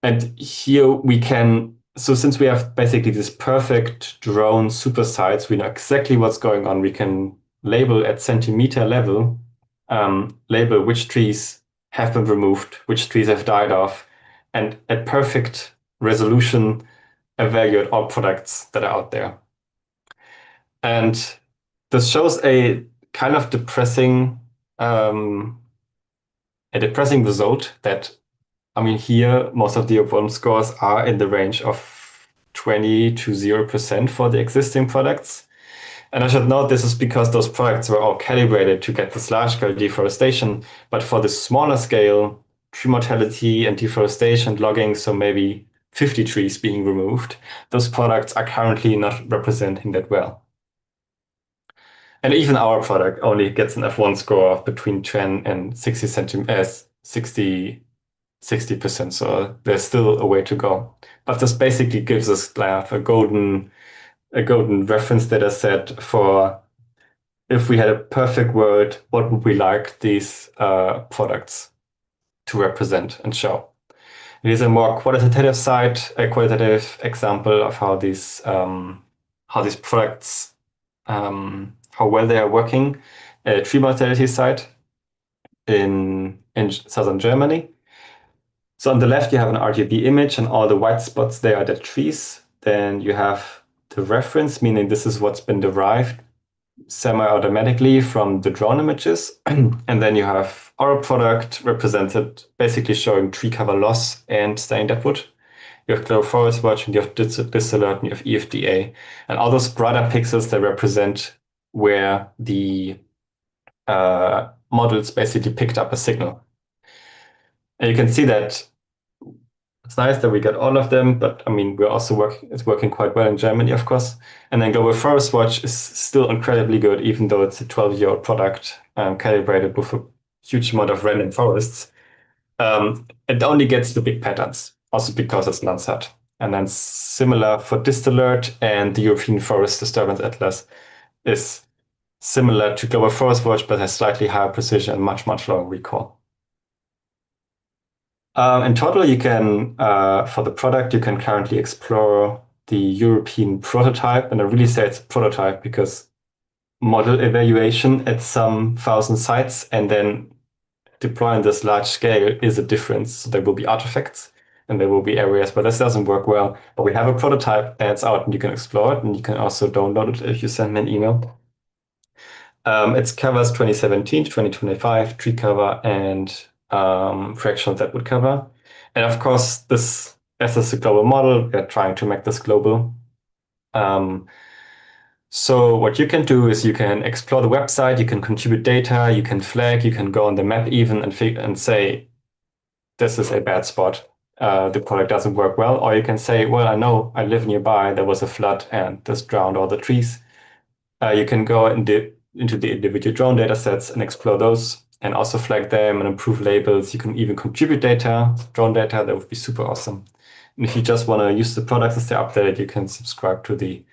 And here we can, so since we have basically this perfect drone super sites, we know exactly what's going on. We can label at centimeter level, label which trees have been removed, which trees have died off, and at perfect resolution, evaluate all products that are out there. And this shows a kind of depressing result that, I mean, here, most of the volume scores are in the range of 20 to 0% for the existing products. And I should note this is because those products were all calibrated to get this large scale deforestation. But for the smaller scale, tree mortality and deforestation logging, so maybe 50 trees being removed, those products are currently not representing that well. And even our product only gets an F1 score of between 10 and 60%. So there's still a way to go. But this basically gives us like a golden reference data set for if we had a perfect world, what would we like these products to represent and show. Here's a more qualitative side, a qualitative example of how these products, how well they are working. A tree mortality site in southern Germany. So on the left, you have an RGB image, and all the white spots there are dead trees. Then you have the reference, meaning this is what's been derived semi-automatically from the drone images. And then you have our product represented, basically showing tree cover loss and staying deadwood. You have Global Forest Watch, and you have Disalert, and you have EFDA. And all those brighter pixels, they represent where the models basically picked up a signal. And you can see that it's nice that we got all of them, but I mean, it's working quite well in Germany, of course. And then Global Forest Watch is still incredibly good, even though it's a 12-year-old product, calibrated with a huge amount of random forests. It only gets the big patterns, also because it's Landsat. And then similar for Distalert, and the European Forest Disturbance Atlas is similar to Global Forest Watch, but has slightly higher precision and much, much lower recall. In total, you can, for the product, you can currently explore the European prototype. And I really say it's a prototype because model evaluation at some 1,000 sites and then deploying this large scale is a difference. So there will be artifacts and there will be areas where this doesn't work well. But we have a prototype and it's out and you can explore it, and you can also download it if you send me an email. It covers 2017 to 2025 tree cover and fractional deadwood cover. And of course, this is a global model. We're trying to make this global. So what you can do is you can explore the website, you can contribute data, you can flag, you can go on the map even and say, this is a bad spot. The product doesn't work well. Or you can say, well, I know I live nearby. There was a flood and this drowned all the trees. You can go into the individual drone data sets and explore those and also flag them and improve labels. You can even contribute data, drone data. That would be super awesome. And if you just want to use the products as they're updated, you can subscribe to the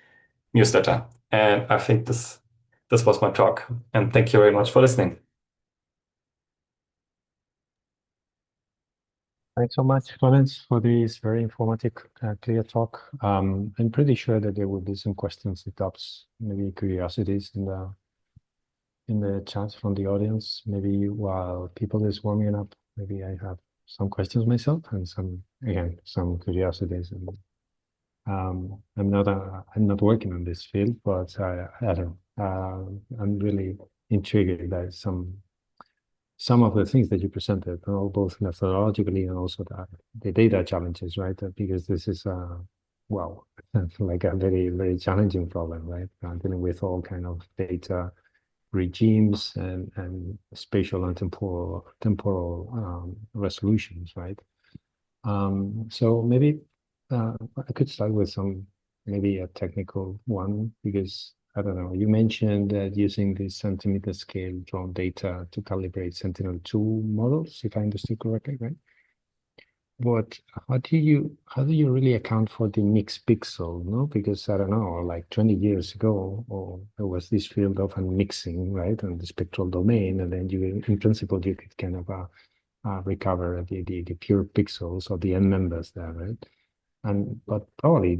newsletter. And I think this was my talk. And thank you very much for listening. Thanks so much, Florence, for this very informative, clear talk. I'm pretty sure that there will be some questions, hiccups, maybe curiosities in the chat from the audience. Maybe while people is warming up, maybe I have some questions myself and some curiosities. And I'm not working on this field, but I don't know. I'm really intrigued by some of the things that you presented, both methodologically and also the data challenges, right? Because this is like a very, very challenging problem, right? Dealing with all kind of data regimes and spatial and temporal resolutions, right? So maybe I could start with maybe a technical one, because I don't know, you mentioned that using the centimeter scale drone data to calibrate Sentinel-2 models, if I understood correctly, right? But how do you really account for the mixed pixel, no? Because I don't know, like 20 years ago, there was this field of mixing, right, and the spectral domain, and then in principle, you could kind of recover the pure pixels or the M members there, right? But probably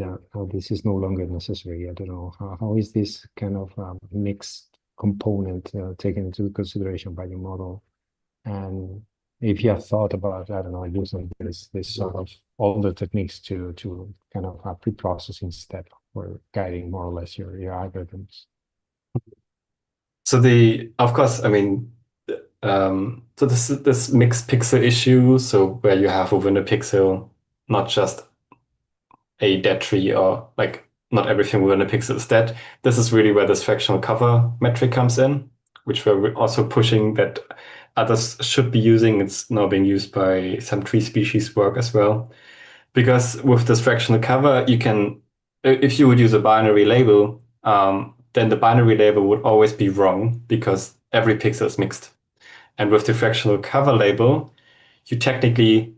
this is no longer necessary. I don't know, how is this kind of mixed component taken into consideration by the model? And if you have thought about, I don't know, using this sort of older techniques to kind of pre-processing step or guiding more or less your algorithms. So of course, I mean, so this mixed pixel issue, so where you have within a pixel, not just a dead tree or like not everything within a pixel is dead. This is really where this fractional cover metric comes in, which we're also pushing that others should be using. It's now being used by some tree species work as well. Because with this fractional cover, you can, if you would use a binary label, then the binary label would always be wrong because every pixel is mixed. And with the fractional cover label, you technically,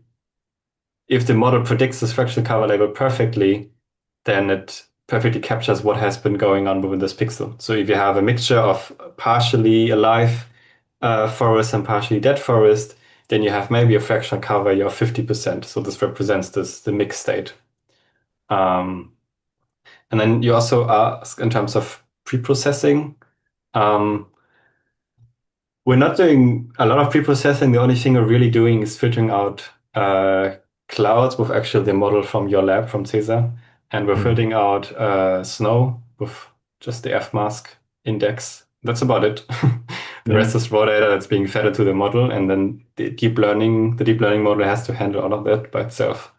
if the model predicts this fractional cover label perfectly, then it perfectly captures what has been going on within this pixel. So if you have a mixture of partially alive forest and partially dead forest, then you have maybe a fractional cover of 50%. So this represents the mixed state. And then you also ask in terms of pre-processing. We're not doing a lot of pre-processing. The only thing we're really doing is filtering out clouds with actually the model from your lab, from Cesar. And we're filtering out snow with just the F-mask index. That's about it. The rest is raw data that's being fed into the model. And then the deep learning model has to handle all of that by itself.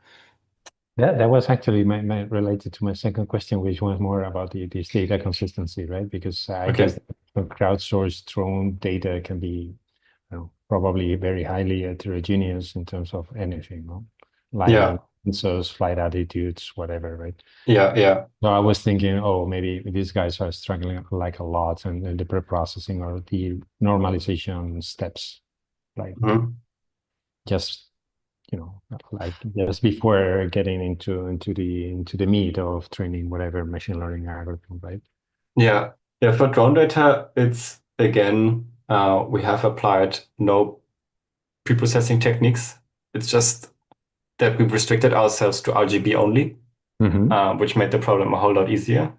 That was actually my related to my second question, which was more about this data consistency, right? Because I guess crowdsourced drone data can be probably very highly heterogeneous in terms of anything, no? Lighting, sensors, flight attitudes, whatever, right? Yeah. So I was thinking, oh, maybe these guys are struggling like a lot and the pre-processing or the normalization steps, like just like just before getting into the meat of training whatever machine learning algorithm, right? Yeah. For drone data, it's again we have applied no pre-processing techniques. It's just that we've restricted ourselves to RGB only, which made the problem a whole lot easier.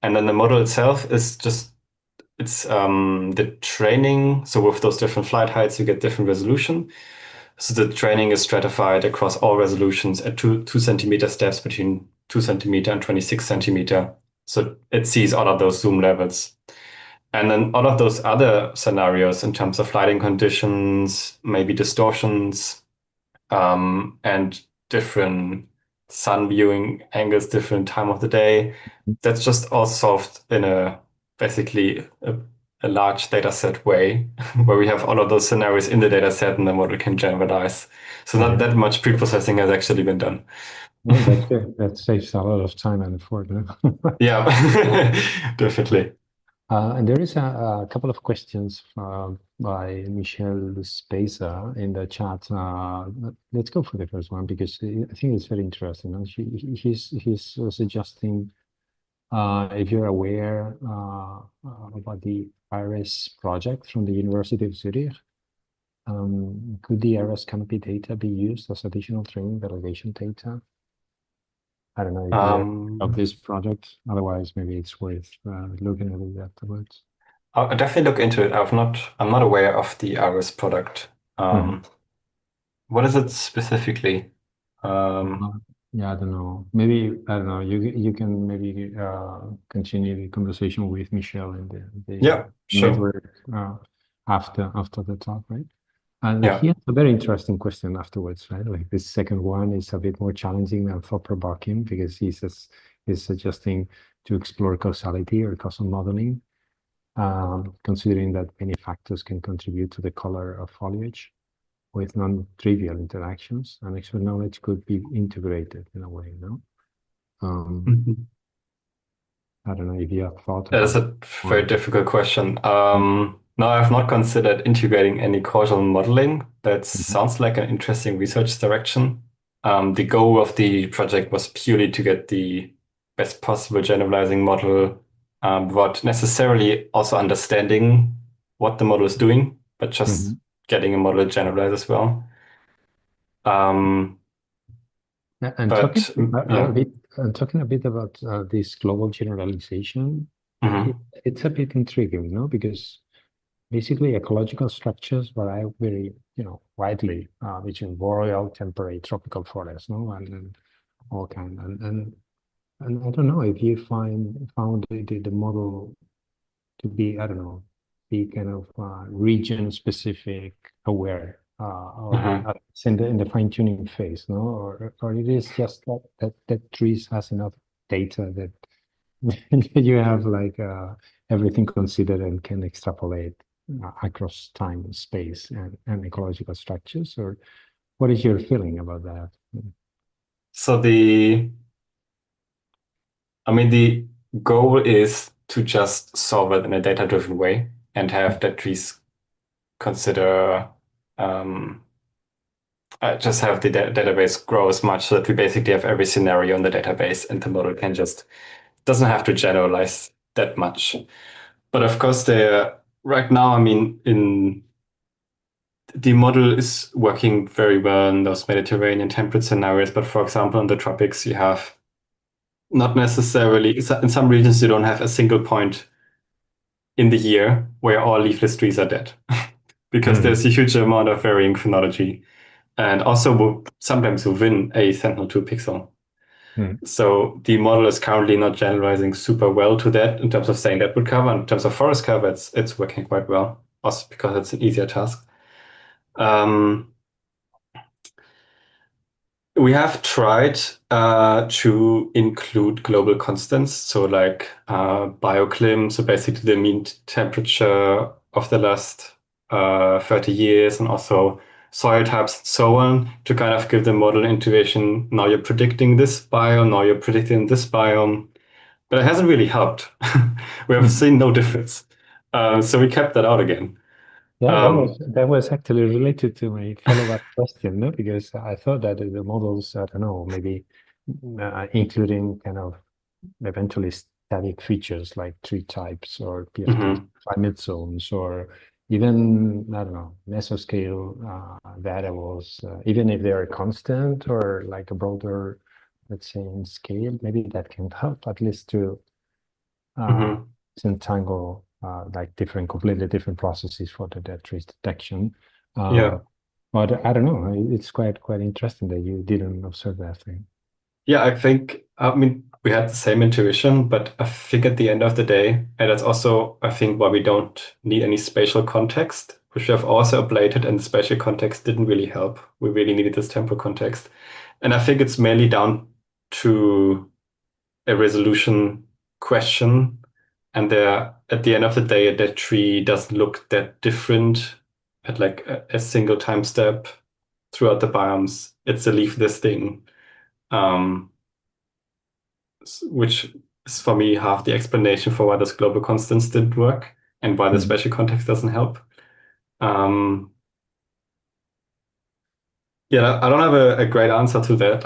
And then the model itself is just it's the training. So with those different flight heights, you get different resolution. So the training is stratified across all resolutions at 2 centimeter steps between 2 centimeter and 26 centimeter. So it sees all of those zoom levels. And then all of those other scenarios in terms of lighting conditions, maybe distortions, and different sun viewing angles, different time of the day, that's just all solved in basically a large data set way where we have all of those scenarios in the data set and the model can generalize. So not that much pre-processing has actually been done. Well, that's good. That saves a lot of time and effort. Yeah, definitely. And there is a couple of questions by Michelle Speza in the chat. Let's go for the first one because I think it's very interesting. He's suggesting if you're aware about the IRIS project from the University of Zurich, could the IRIS canopy data be used as additional training validation data? I don't know if you're of this project. Otherwise, maybe it's worth looking at it afterwards. I'll definitely look into it. I'm not aware of the IRIS product. What is it specifically? Yeah, I don't know. Maybe I don't know. You can maybe continue the conversation with Michelle in the network after the talk, right? And he has a very interesting question afterwards, right? Like this second one is a bit more challenging and thought-provoking because he's suggesting to explore causality or causal modeling, considering that many factors can contribute to the color of foliage with non-trivial interactions, and expert knowledge could be integrated in a way, no? I don't know if you have thought about That's a very difficult question. No, I've not considered integrating any causal modeling. That sounds like an interesting research direction. The goal of the project was purely to get the best possible generalizing model, without necessarily also understanding what the model is doing, but just getting a model generalized as well. Talking a bit about this global generalization, it's a bit intriguing, no? Because basically ecological structures vary very, widely between boreal, temperate, tropical forests, no, and all kind. And I don't know if you found the model to be, I don't know, be kind of region specific aware or in the fine tuning phase, no? Or it is just that trees has enough data that you have like everything considered and can extrapolate across time, space, and ecological structures. Or what is your feeling about that? So the goal is to just solve it in a data-driven way and have that trees consider just have the database grow as much so that we basically have every scenario in the database and the model can just doesn't have to generalize that much. But of course, right now, I mean, in the model is working very well in those Mediterranean temperate scenarios. But for example, in the tropics, you have not necessarily in some regions you don't have a single point in the year where all leafless trees are dead because there's a huge amount of varying phenology and also sometimes within a Sentinel-2 pixel. So the model is currently not generalizing super well to that in terms of saying that would cover. In terms of forest cover, it's working quite well, also because it's an easier task. We have tried to include global constants, so like bioclim, so basically the mean temperature of the last 30 years, and also soil types and so on, to kind of give the model intuition. Now you're predicting this biome, now you're predicting this biome. But it hasn't really helped. We have seen no difference. So we kept that out again. Yeah, that was actually related to my follow-up question, no? Because I thought that the models, I don't know, maybe including kind of eventually static features like tree types or PFTs, climate zones, or even, I don't know, mesoscale variables, even if they're constant or like a broader, let's say, in scale, maybe that can help at least to disentangle like completely different processes for the dead trees detection. Yeah. But I don't know, it's quite interesting that you didn't observe that thing. Yeah, I mean, we had the same intuition, but I think at the end of the day, and that's also, I think, why we don't need any spatial context, which we have also ablated, and the spatial context didn't really help. We really needed this temporal context. And I think it's mainly down to a resolution question. And at the end of the day, that tree doesn't look that different at like a single time step throughout the biomes. It's a leaf listing. Which is for me half the explanation for why those global constants didn't work and why the spatial context doesn't help. Yeah, I don't have a great answer to that.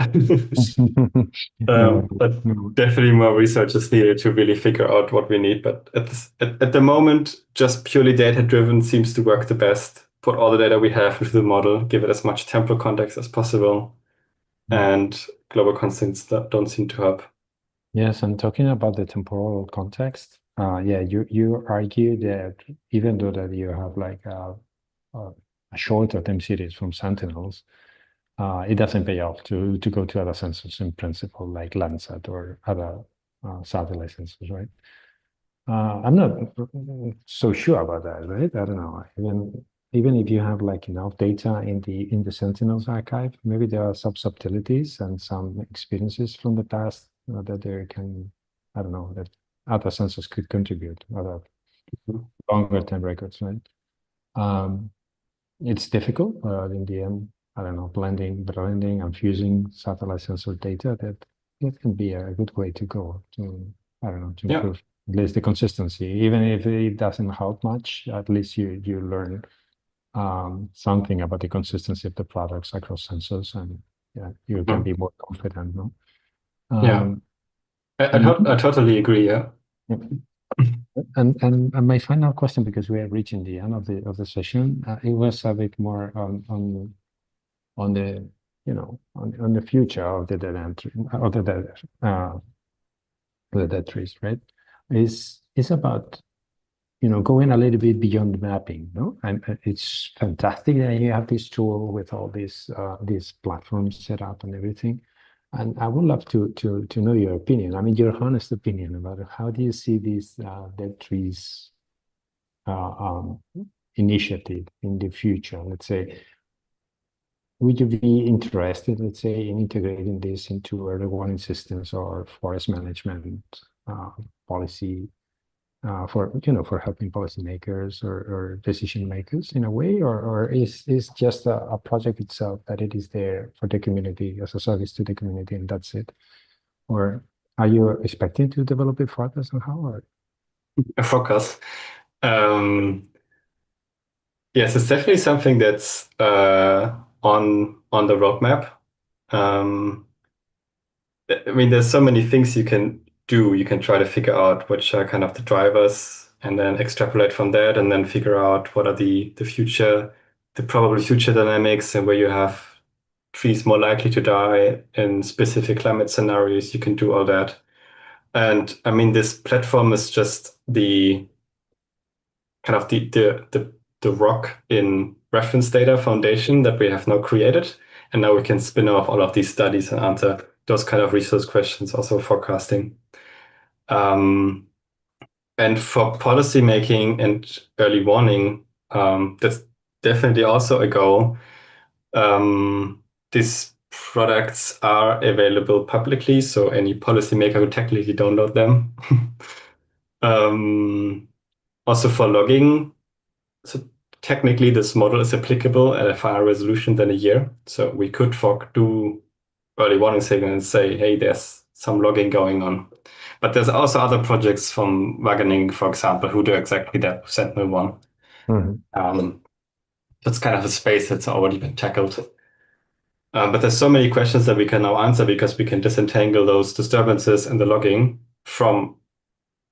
But definitely more research is needed to really figure out what we need. But at the moment, just purely data-driven seems to work the best. Put all the data we have into the model, give it as much temporal context as possible, and global constants that don't seem to help. Yes, and talking about the temporal context, yeah, you argue that even though that you have like a shorter time series from Sentinels, it doesn't pay off to go to other sensors in principle, like Landsat or other satellite sensors, right? I'm not so sure about that, right? I don't know. Even if you have like enough data in the Sentinels archive, maybe there are some subtleties and some experiences from the past that there can, I don't know, that other sensors could contribute, other longer time records, right? It's difficult, but in the end, I don't know, blending and fusing satellite sensor data, that can be a good way to go to, I don't know, to improve at least the consistency. Even if it doesn't help much, at least you learn something about the consistency of the products across sensors, and yeah, you can be more confident, no? Yeah, I totally agree. Yeah. And my final question, because we are reaching the end of the session, it was a bit more on the on the future of the dead trees, right? Is about going a little bit beyond mapping, no? And it's fantastic that you have this tool with all these platforms set up and everything. And I would love to know your opinion. I mean, your honest opinion about how do you see this dead trees initiative in the future? Let's say, would you be interested, let's say, in integrating this into early warning systems or forest management policy for for helping policymakers or decision makers in a way, or is just a project itself that it is there for the community as a service to the community and that's it? Or are you expecting to develop it further somehow? Or? A focus. Yes, it's definitely something that's on the roadmap. I mean, there's so many things you can do. You can try to figure out which are kind of the drivers and then extrapolate from that and then figure out what are the probable future dynamics and where you have trees more likely to die in specific climate scenarios. You can do all that. And I mean, this platform is just the kind of the rock in reference data foundation that we have now created. And now we can spin off all of these studies and answer those kind of resource questions, also forecasting. And for policy making and early warning, that's definitely also a goal. These products are available publicly, so any policymaker will technically download them. Also for logging, so technically this model is applicable at a higher resolution than a year. So we could do early warning signal and say, hey, there's some logging going on. But there's also other projects from Wageningen, for example, who do exactly that, Sentinel-1. That's kind of a space that's already been tackled. But there's so many questions that we can now answer because we can disentangle those disturbances in the logging from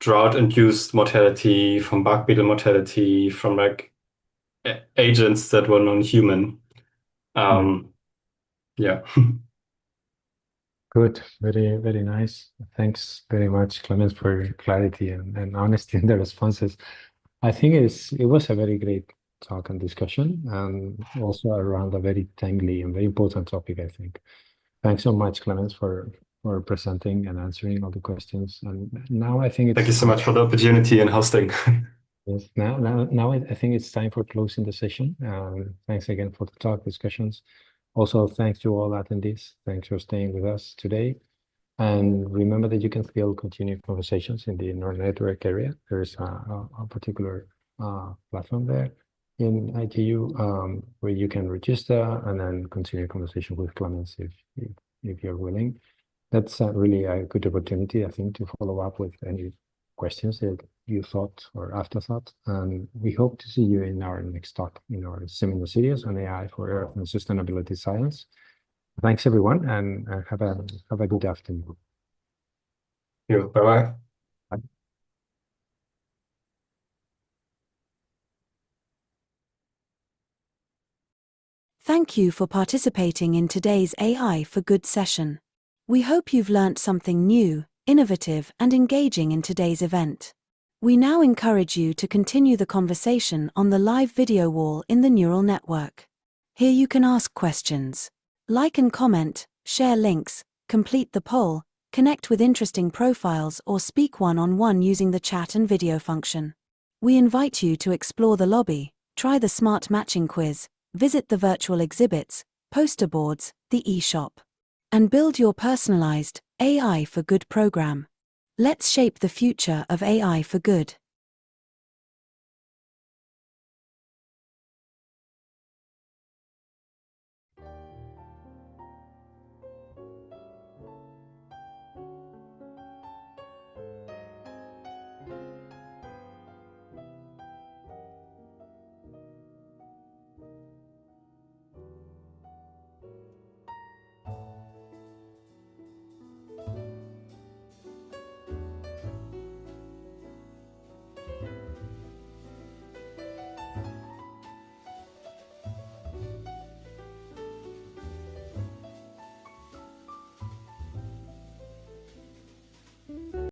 drought-induced mortality, from bark beetle mortality, from like agents that were non-human. Yeah. Good. Very, very nice. Thanks very much, Clemens, for your clarity and honesty in the responses. I think it was a very great talk and discussion, and also around a very timely and very important topic, I think. Thanks so much, Clemens, for presenting and answering all the questions. And now I think it's Thank you so much for the opportunity and hosting. Yes, now I think it's time for closing the session. Thanks again for the talk discussions. Also, thanks to all attendees. Thanks for staying with us today. And remember that you can still continue conversations in the neural network area. There's a particular platform there in ITU where you can register and then continue conversation with Clemens if you're willing. That's really a good opportunity, I think, to follow up with any questions that you thought or afterthought. And we hope to see you in our next talk in our seminar series on AI for Earth and Sustainability Science. Thanks, everyone, and have a good afternoon. Bye-bye. Thank you for participating in today's AI for Good session. We hope you've learnt something new, innovative, and engaging in today's event. We now encourage you to continue the conversation on the live video wall in the neural network. Here you can ask questions, like and comment, share links, complete the poll, connect with interesting profiles, or speak one-on-one using the chat and video function. We invite you to explore the lobby, try the smart matching quiz, visit the virtual exhibits, poster boards, the e-shop, and build your personalized AI for Good program. Let's shape the future of AI for good.